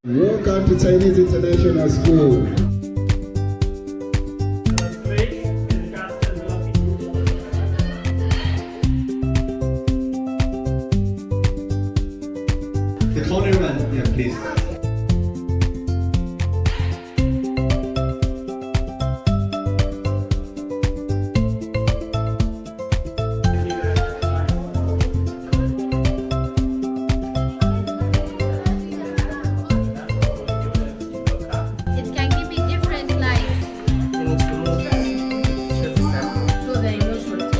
Welcome to Chinese International School. The corner one, yeah, please. It can give me different lives. So the emotions.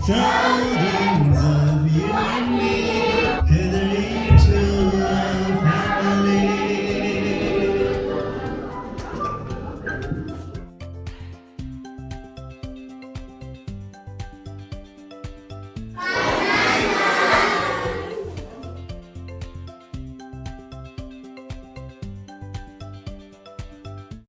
在